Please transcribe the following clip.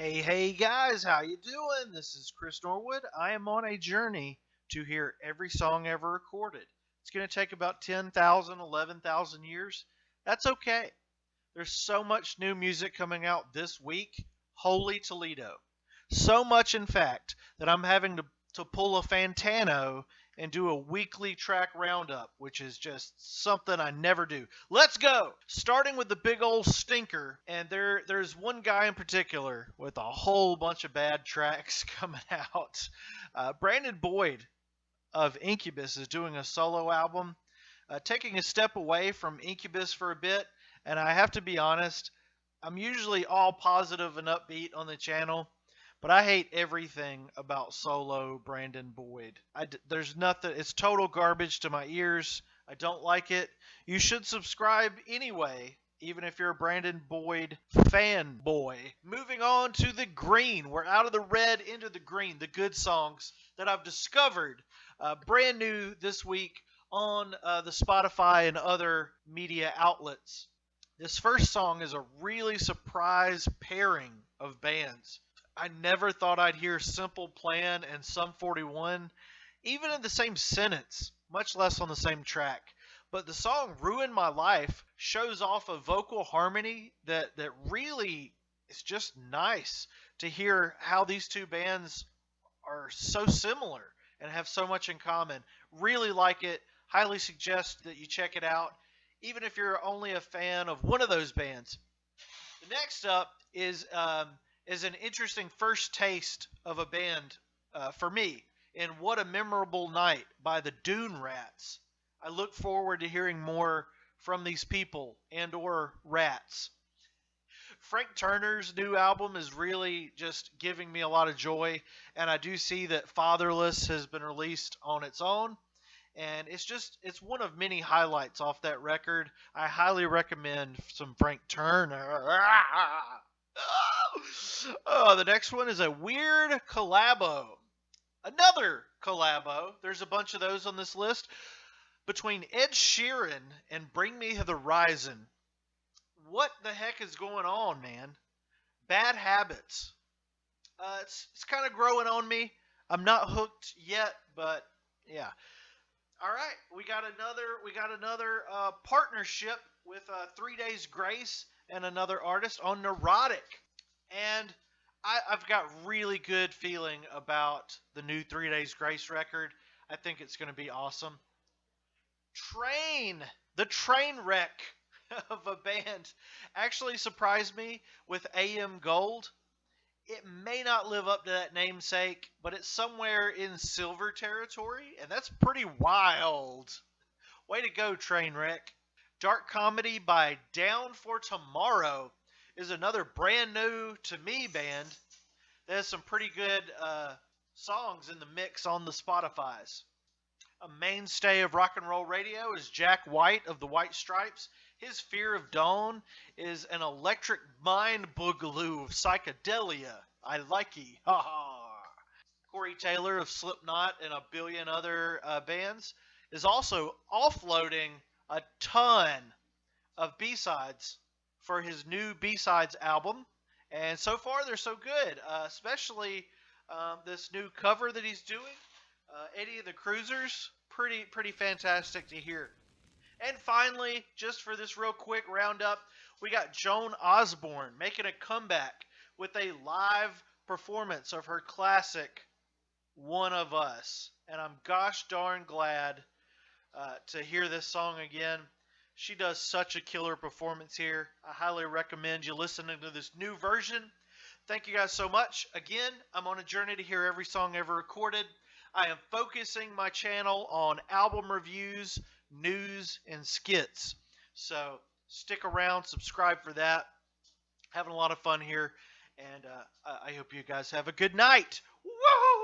Hey guys, how you doing? This is Chris Norwood. I am on a journey to hear every song ever recorded. It's going to take about 10,000, 11,000 years. That's okay. There's so much new music coming out this week. Holy Toledo. So much, in fact, that I'm having to pull a Fantano and do a weekly track roundup, which is just something I never do. Let's go! Starting with the big old stinker, and there's one guy in particular with a whole bunch of bad tracks coming out. Brandon Boyd of Incubus is doing a solo album, taking a step away from Incubus for a bit, and I have to be honest, I'm usually all positive and upbeat on the channel, but I hate everything about solo Brandon Boyd. There's nothing, it's total garbage to my ears. I don't like it. You should subscribe anyway, even if you're a Brandon Boyd fanboy. Moving on to the green. We're out of the red into the green, the good songs that I've discovered brand new this week on the Spotify and other media outlets. This first song is a really surprise pairing of bands. I never thought I'd hear Simple Plan and Sum 41 even in the same sentence, much less on the same track. But the song Ruin My Life shows off a vocal harmony that really is just nice to hear how these two bands are so similar and have so much in common. Really like it. Highly suggest that you check it out, even if you're only a fan of one of those bands. The next up is an interesting first taste of a band for me in What a Memorable Night by the Dune Rats. I look forward to hearing more from these people and or rats. Frank Turner's new album is really just giving me a lot of joy, and I do see that Fatherless has been released on its own, and it's one of many highlights off that record. I highly recommend some Frank Turner. Oh, the next one is a weird collabo. Another collabo. There's a bunch of those on this list between Ed Sheeran and Bring Me the Horizon. What the heck is going on, man? Bad Habits. It's kind of growing on me. I'm not hooked yet, but yeah. All right, we got another partnership with 3 Days Grace and another artist on Neurotic, and I've got really good feeling about the new 3 Days Grace record. I think it's going to be awesome. The train wreck of a band actually surprised me with AM Gold. It may not live up to that namesake, but it's somewhere in silver territory, and that's pretty wild. Way to go, Trainwreck. Dark Comedy by Down for Tomorrow is another brand new to me band that has some pretty good songs in the mix on the Spotifys. A mainstay of rock and roll radio is Jack White of the White Stripes. His Fear of Dawn is an electric mind boogaloo of psychedelia. I likey. Ha ha. Corey Taylor of Slipknot and a billion other bands is also offloading a ton of B-sides for his new B-sides album. And so far, they're so good, especially this new cover that he's doing. Eddie of the Cruisers, pretty fantastic to hear. And finally, just for this real quick roundup, we got Joan Osborne making a comeback with a live performance of her classic One of Us. And I'm gosh darn glad to hear this song again. She does such a killer performance here. I highly recommend you listening to this new version. Thank you guys so much. Again, I'm on a journey to hear every song ever recorded. I am focusing my channel on album reviews, news, and skits. So stick around, subscribe for that. Having a lot of fun here, and I hope you guys have a good night. Woo!